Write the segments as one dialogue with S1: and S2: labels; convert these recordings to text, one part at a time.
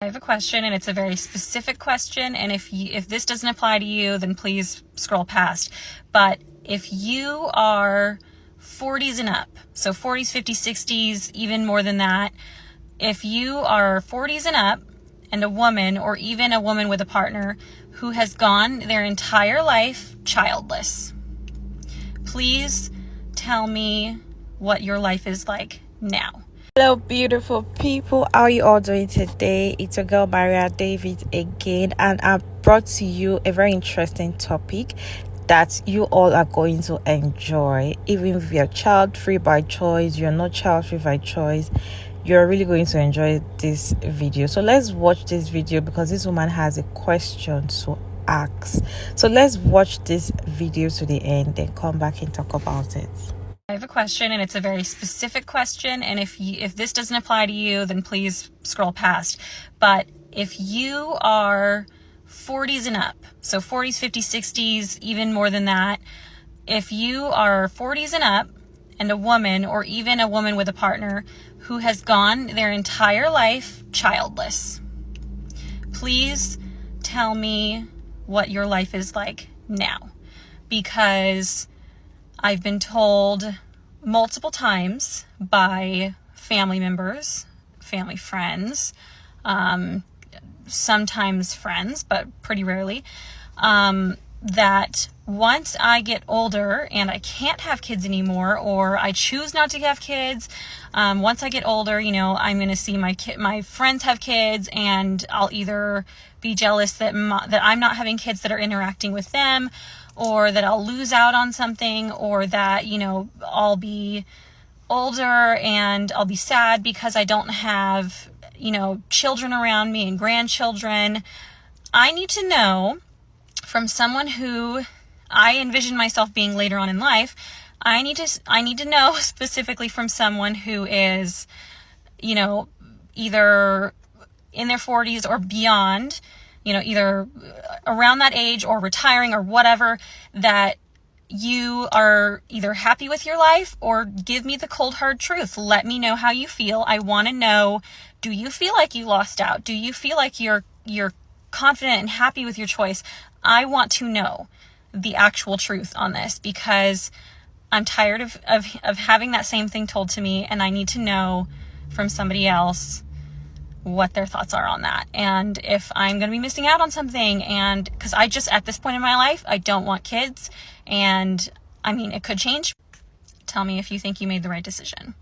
S1: I have a question, and it's a very specific question, and if this doesn't apply to you, then please scroll past. But if you are 40s and up, so 40s, 50s, 60s, even more than that, if you are 40s and up and a woman, or even a woman with a partner who has gone their entire life childless, please tell me what your life is like now.
S2: Hello, beautiful people. How are you all doing today? It's your girl Maria David again, and I brought to you a very interesting topic that you all are going to enjoy. Even if you're child free by choice, you're not child free by choice, you're really going to enjoy this video. So let's watch this video because this woman has a question to ask. So let's watch this video to the end and come back and talk about it.
S1: I have a question, and it's a very specific question, and if this doesn't apply to you, then please scroll past. But if you are 40s and up, so 40s, 50s, 60s, even more than that, if you are 40s and up and a woman, or even a woman with a partner who has gone their entire life childless, please tell me what your life is like now. Because I've been told multiple times by family members, family friends, sometimes friends, but pretty rarely, that once I get older and I can't have kids anymore, or I choose not to have kids, once I get older, I'm going to see my friends have kids, and I'll either be jealous that I'm not having kids that are interacting with them, or that I'll lose out on something, or that, I'll be older and I'll be sad because I don't have, children around me and grandchildren. I need to know from someone who I envision myself being later on in life. I need to know specifically from someone who is, either in their 40s or beyond, either around that age or retiring or whatever, that you are either happy with your life, or give me the cold hard truth. Let me know how you feel. I want to know, do you feel like you lost out? Do you feel like you're confident and happy with your choice? I want to know the actual truth on this, because I'm tired of having that same thing told to me, and I need to know from somebody else what their thoughts are on that, and if I'm going to be missing out on something. And because at this point in my life, I don't want kids, and it could change. Tell me if you think you made the right decision.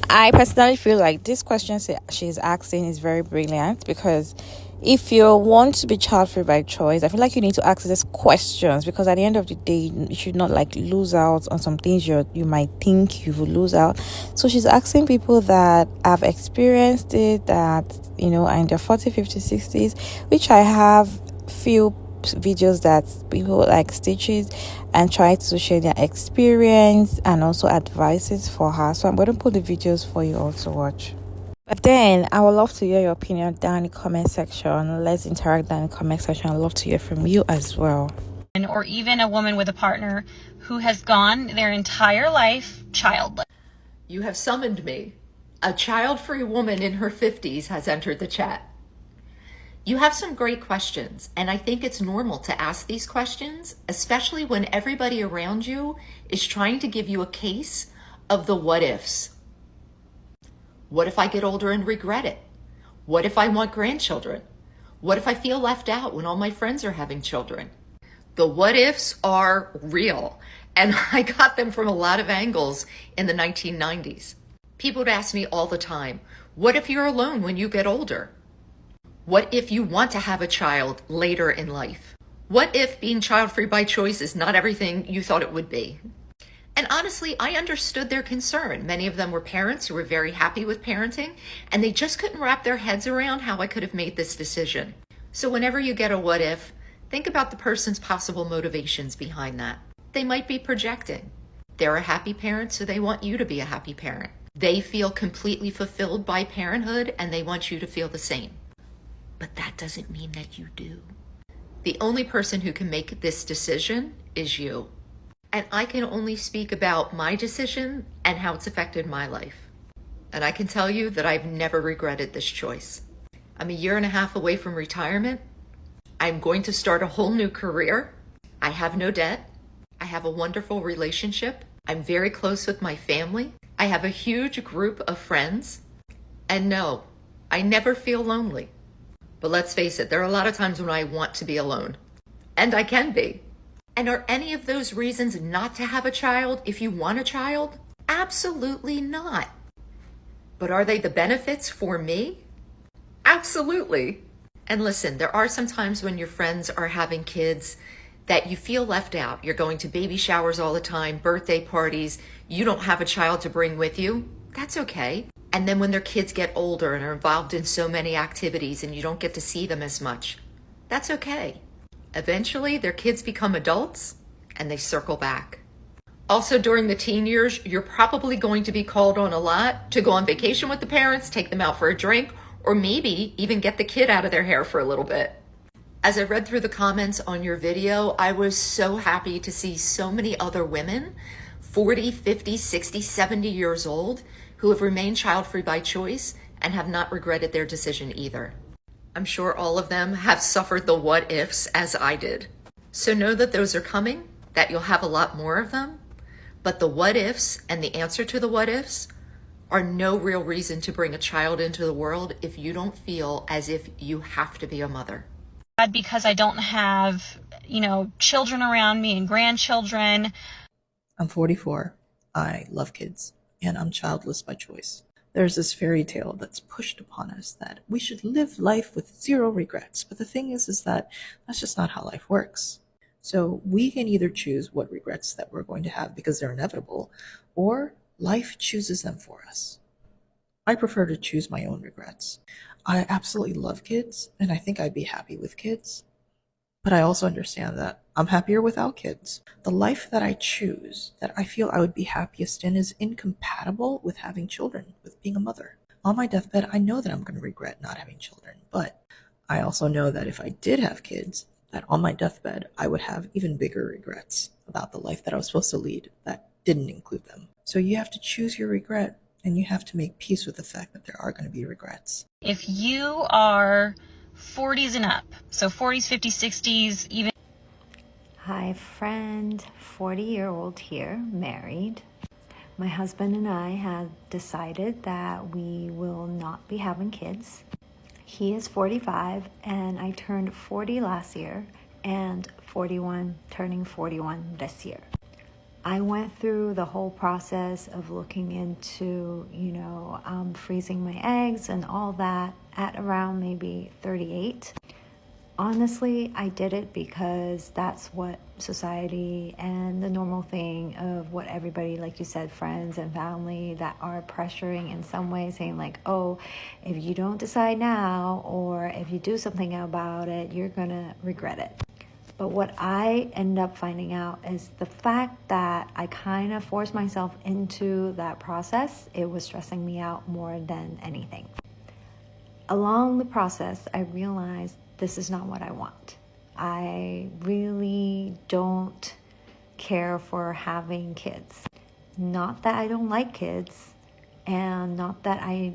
S2: I personally feel like this question she's asking is very brilliant, because if you want to be child-free by choice, I feel like you need to ask these questions, because at the end of the day, you should not lose out on some things you might think you will lose out. So she's asking people that have experienced it, that are in their 40s, 50s, 60s, which I have few videos that people stitches and try to share their experience and also advices for her. So I'm going to put the videos for you all to watch. But then I would love to hear your opinion down in the comment section. Let's interact down in the comment section. I'd love to hear from you as well.
S1: Or even a woman with a partner who has gone their entire life childless.
S3: You have summoned me. A child-free woman in her 50s has entered the chat. You have some great questions, and I think it's normal to ask these questions, especially when everybody around you is trying to give you a case of the what ifs. What if I get older and regret it? What if I want grandchildren? What if I feel left out when all my friends are having children? The what ifs are real, and I got them from a lot of angles in the 1990s. People would ask me all the time, what if you're alone when you get older? What if you want to have a child later in life? What if being child-free by choice is not everything you thought it would be? And honestly, I understood their concern. Many of them were parents who were very happy with parenting, and they just couldn't wrap their heads around how I could have made this decision. So whenever you get a what if, think about the person's possible motivations behind that. They might be projecting. They're a happy parent, so they want you to be a happy parent. They feel completely fulfilled by parenthood, and they want you to feel the same. But that doesn't mean that you do. The only person who can make this decision is you. And I can only speak about my decision and how it's affected my life. And I can tell you that I've never regretted this choice. I'm a year and a half away from retirement. I'm going to start a whole new career. I have no debt. I have a wonderful relationship. I'm very close with my family. I have a huge group of friends. And no, I never feel lonely. But let's face it, there are a lot of times when I want to be alone. And I can be. And are any of those reasons not to have a child if you want a child? Absolutely not. But are they the benefits for me? Absolutely. And listen, there are some times when your friends are having kids that you feel left out. You're going to baby showers all the time, birthday parties. You don't have a child to bring with you. That's okay. And then when their kids get older and are involved in so many activities and you don't get to see them as much, that's okay. Eventually, their kids become adults and they circle back. Also, during the teen years, you're probably going to be called on a lot to go on vacation with the parents, take them out for a drink, or maybe even get the kid out of their hair for a little bit. As I read through the comments on your video, I was so happy to see so many other women, 40, 50, 60, 70 years old, who have remained child-free by choice and have not regretted their decision either. I'm sure all of them have suffered the what-ifs as I did. So know that those are coming, that you'll have a lot more of them, but the what-ifs and the answer to the what-ifs are no real reason to bring a child into the world if you don't feel as if you have to be a mother.
S1: Because I don't have, children around me and grandchildren.
S4: I'm 44. I love kids, and I'm childless by choice. There's this fairy tale that's pushed upon us that we should live life with zero regrets. But the thing is that that's just not how life works. So we can either choose what regrets that we're going to have because they're inevitable, or life chooses them for us. I prefer to choose my own regrets. I absolutely love kids, and I think I'd be happy with kids. But I also understand that I'm happier without kids. The life that I choose, that I feel I would be happiest in, is incompatible with having children, with being a mother. On my deathbed, I know that I'm going to regret not having children, but I also know that if I did have kids, that on my deathbed, I would have even bigger regrets about the life that I was supposed to lead that didn't include them. So you have to choose your regret, and you have to make peace with the fact that there are going to be regrets.
S1: If you are 40s and up, so 40s, 50s, 60s, even.
S5: Hi friend, 40-year-old here, married. My husband and I have decided that we will not be having kids. He is 45 and I turned 40 last year and 41, turning 41 this year. I went through the whole process of looking into, freezing my eggs and all that at around maybe 38. Honestly, I did it because that's what society and the normal thing of what everybody, like you said, friends and family that are pressuring in some way, saying like, oh, if you don't decide now or if you do something about it, you're gonna regret it. But what I end up finding out is the fact that I kind of forced myself into that process, it was stressing me out more than anything. Along the process, I realized this is not what I want. I really don't care for having kids. Not that I don't like kids, and not that I,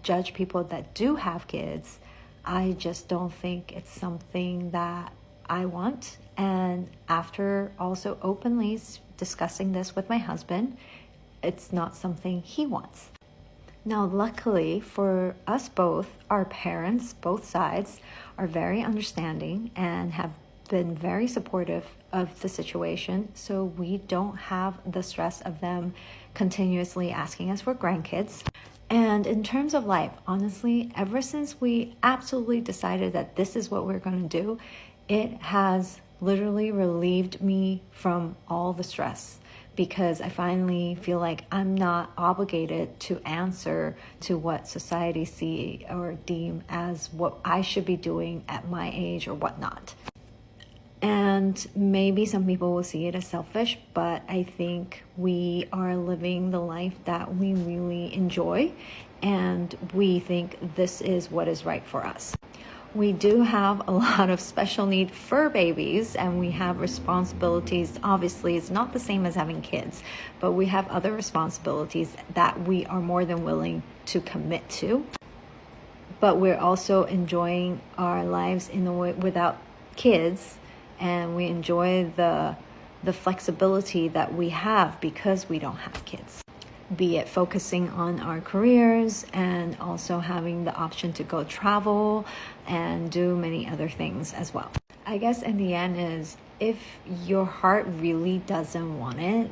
S5: judge people that do have kids. I just don't think it's something that I want. And after also openly discussing this with my husband, it's not something he wants. Now, luckily for us both, our parents, both sides, are very understanding and have been very supportive of the situation. So we don't have the stress of them continuously asking us for grandkids. And in terms of life, honestly, ever since we absolutely decided that this is what we're going to do, it has literally relieved me from all the stress, because I finally feel like I'm not obligated to answer to what society see or deem as what I should be doing at my age or whatnot. And maybe some people will see it as selfish, but I think we are living the life that we really enjoy, and we think this is what is right for us. We do have a lot of special need fur babies, and we have responsibilities. Obviously, it's not the same as having kids, but we have other responsibilities that we are more than willing to commit to. but we're also enjoying our lives in a way without kids, and we enjoy the flexibility that we have because we don't have kids, be it focusing on our careers and also having the option to go travel and do many other things as well. I guess in the end is, if your heart really doesn't want it,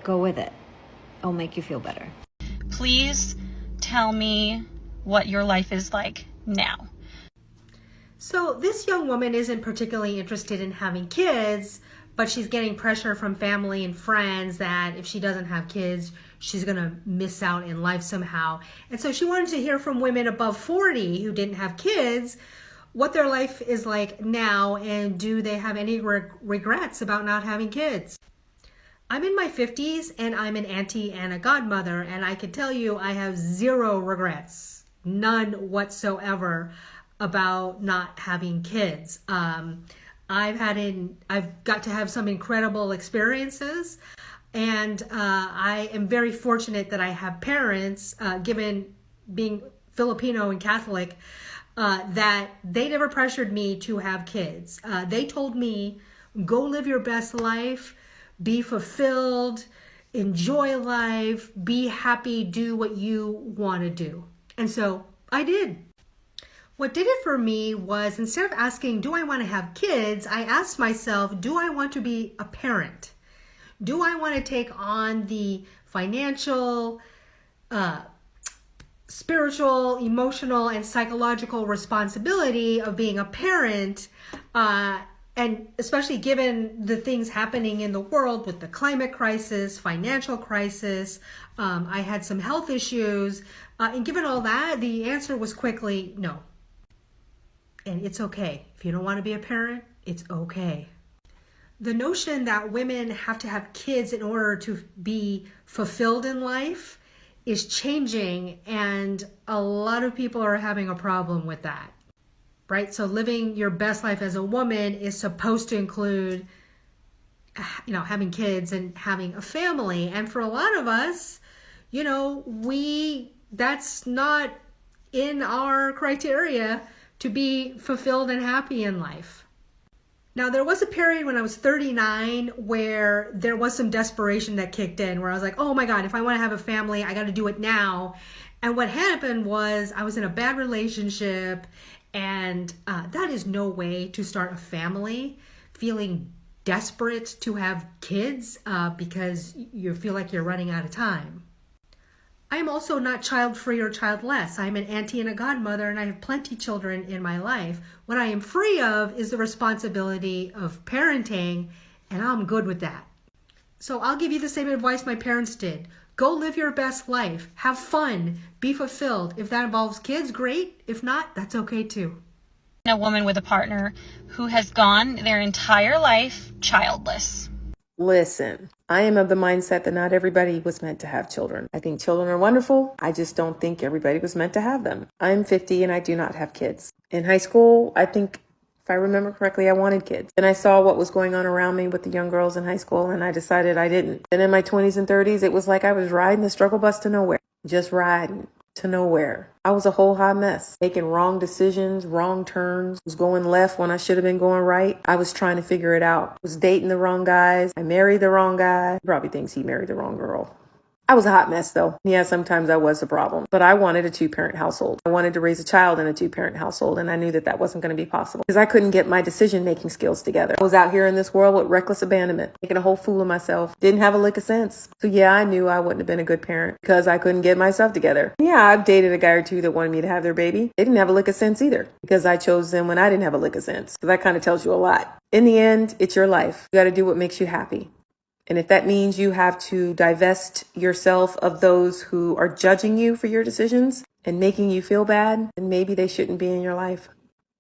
S5: go with it. It'll make you feel better.
S1: Please tell me what your life is like now.
S6: So this young woman isn't particularly interested in having kids, but she's getting pressure from family and friends that if she doesn't have kids, she's going to miss out in life somehow. And so she wanted to hear from women above 40 who didn't have kids what their life is like now, and do they have any regrets about not having kids. I'm in my 50s and I'm an auntie and a godmother, and I can tell you I have zero regrets, none whatsoever, about not having kids. I've got to have some incredible experiences, and I am very fortunate that I have parents, given being Filipino and Catholic, that they never pressured me to have kids. They told me, go live your best life, be fulfilled, enjoy life, be happy, do what you want to do. And so I did. What did it for me was, instead of asking, do I want to have kids, I asked myself, do I want to be a parent? Do I want to take on the financial, spiritual, emotional, and psychological responsibility of being a parent, and especially given the things happening in the world with the climate crisis, financial crisis, I had some health issues, and given all that, the answer was quickly no. And it's okay. If you don't want to be a parent, it's okay. The notion that women have to have kids in order to be fulfilled in life is changing, and a lot of people are having a problem with that, right? So living your best life as a woman is supposed to include, having kids and having a family. And for a lot of us, that's not in our criteria to be fulfilled and happy in life. Now, there was a period when I was 39 where there was some desperation that kicked in, where I was like, oh my God, if I want to have a family, I got to do it now. And what happened was I was in a bad relationship, and that is no way to start a family, feeling desperate to have kids because you feel like you're running out of time. I am also not child-free or childless. I'm an auntie and a godmother, and I have plenty of children in my life. What I am free of is the responsibility of parenting, and I'm good with that. So I'll give you the same advice my parents did. Go live your best life. Have fun. Be fulfilled. If that involves kids, great. If not, that's okay too.
S1: A woman with a partner who has gone their entire life childless.
S7: Listen, I am of the mindset that not everybody was meant to have children. I think children are wonderful. I just don't think everybody was meant to have them. I'm 50 and I do not have kids. In high school, I think, if I remember correctly, I wanted kids. And I saw what was going on around me with the young girls in high school, and I decided I didn't. And in my 20s and 30s, it was like I was riding the struggle bus to nowhere. Just riding to nowhere. I was a whole hot mess, making wrong decisions, wrong turns, was going left when I should have been going right. I was trying to figure it out. Was dating the wrong guys. I married the wrong guy. He probably thinks he married the wrong girl. I was a hot mess though. Yeah, sometimes I was the problem, but I wanted a 2-parent household. I wanted to raise a child in a 2-parent household, and I knew that that wasn't going to be possible because I couldn't get my decision-making skills together. I was out here in this world with reckless abandonment, making a whole fool of myself. Didn't have a lick of sense. So yeah, I knew I wouldn't have been a good parent because I couldn't get myself together. Yeah, I've dated a guy or two that wanted me to have their baby. They didn't have a lick of sense either because I chose them when I didn't have a lick of sense. So that kind of tells you a lot. In the end, it's your life. You got to do what makes you happy. And if that means you have to divest yourself of those who are judging you for your decisions and making you feel bad, then maybe they shouldn't be in your life.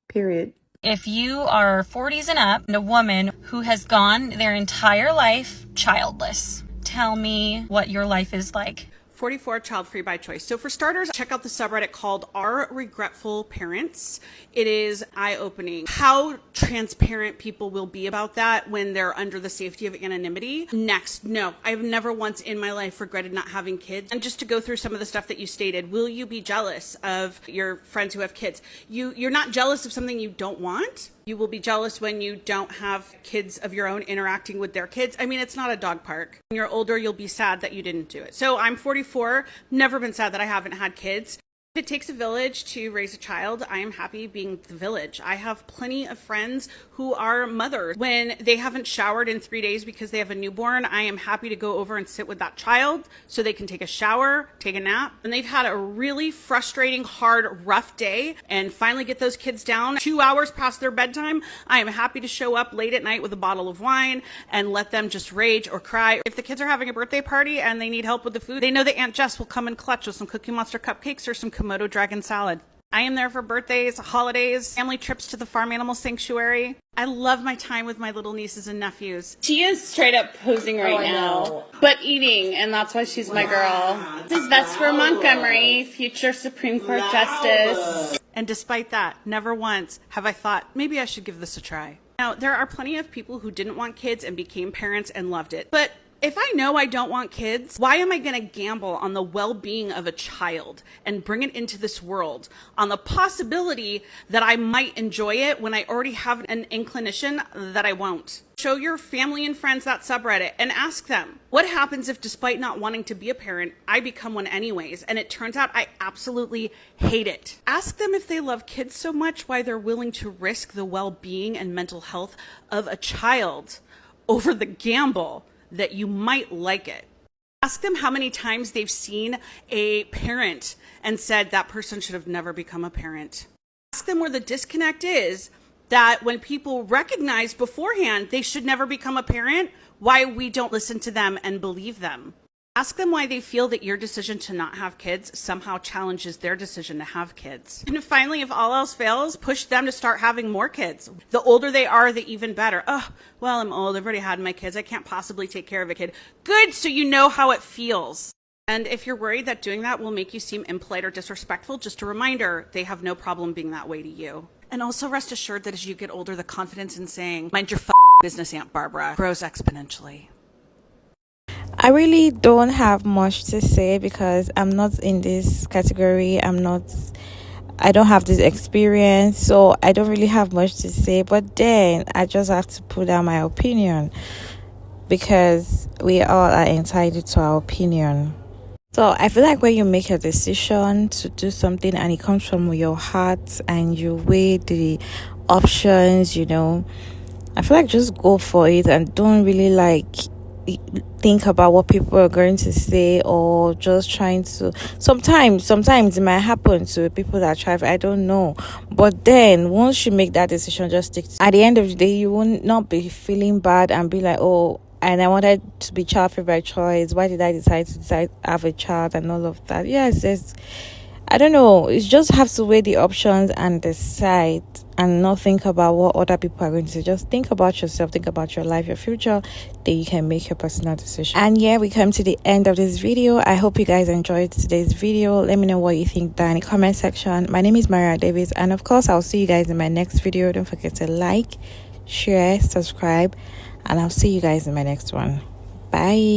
S7: Period.
S1: If you are 40s and up, and a woman who has gone their entire life childless, tell me what your life is like.
S8: 44, child free by choice. So for starters, check out the subreddit called Are Regretful Parents. It is eye-opening how transparent people will be about that when they're under the safety of anonymity. Next, no, I've never once in my life regretted not having kids. And just to go through some of the stuff that you stated, will you be jealous of your friends who have kids? You're not jealous of something you don't want. You will be jealous when you don't have kids of your own interacting with their kids. I mean, it's not a dog park. When you're older, you'll be sad that you didn't do it. So I'm 44, never been sad that I haven't had kids. If it takes a village to raise a child, I am happy being the village. I have plenty of friends who are mothers. When they haven't showered in 3 days because they have a newborn, I am happy to go over and sit with that child so they can take a shower, take a nap. And they've had a really frustrating, hard, rough day and finally get those kids down 2 hours past their bedtime. I am happy to show up late at night with a bottle of wine and let them just rage or cry. If the kids are having a birthday party and they need help with the food, they know that Aunt Jess will come in clutch with some Cookie Monster cupcakes or some Komodo dragon salad. I am there for birthdays, holidays, family trips to the farm animal sanctuary. I love my time with my little nieces and nephews. She is straight up posing right now, but eating, and that's why she's my girl. This is Vesper Montgomery, future Supreme Court Justice. And despite that, never once have I thought, maybe I should give this a try. Now, there are plenty of people who didn't want kids and became parents and loved it, but if I know I don't want kids, why am I going to gamble on the well-being of a child and bring it into this world on the possibility that I might enjoy it when I already have an inclination that I won't? Show your family and friends that subreddit and ask them, what happens if despite not wanting to be a parent, I become one anyways, and it turns out I absolutely hate it? Ask them if they love kids so much why they're willing to risk the well-being and mental health of a child over the gamble that you might like it. Ask them how many times they've seen a parent and said that person should have never become a parent. Ask them where the disconnect is that when people recognize beforehand they should never become a parent, why we don't listen to them and believe them. Ask them why they feel that your decision to not have kids somehow challenges their decision to have kids. And finally, if all else fails, push them to start having more kids. The older they are, the even better. Oh, well, I'm old. I've already had my kids. I can't possibly take care of a kid. Good, so you know how it feels. And if you're worried that doing that will make you seem impolite or disrespectful, just a reminder, they have no problem being that way to you. And also rest assured that as you get older, the confidence in saying, mind your business, Aunt Barbara, grows exponentially.
S2: I really don't have much to say because I'm not in this category. I don't have this experience, so I don't really have much to say. But then I just have to put out my opinion because we all are entitled to our opinion. So I feel like when you make a decision to do something and it comes from your heart and you weigh the options, I feel like just go for it and don't really think about what people are going to say or just trying to sometimes it might happen to people that try. I don't know, but then once you make that decision, just stick to, at the end of the day you will not be feeling bad and be like, oh, and I wanted to be child free by choice, why did I decide to have a child and all of that. Yes, I don't know, you just have to weigh the options and decide and not think about what other people are going to say. Just think about yourself, think about your life, your future, then you can make your personal decision. And yeah, we come to the end of this video. I hope you guys enjoyed today's video. Let me know what you think down in the comment section. My name is Maria Davis, and of course I'll see you guys in my next video. Don't forget to like, share, subscribe, and I'll see you guys in my next one. Bye.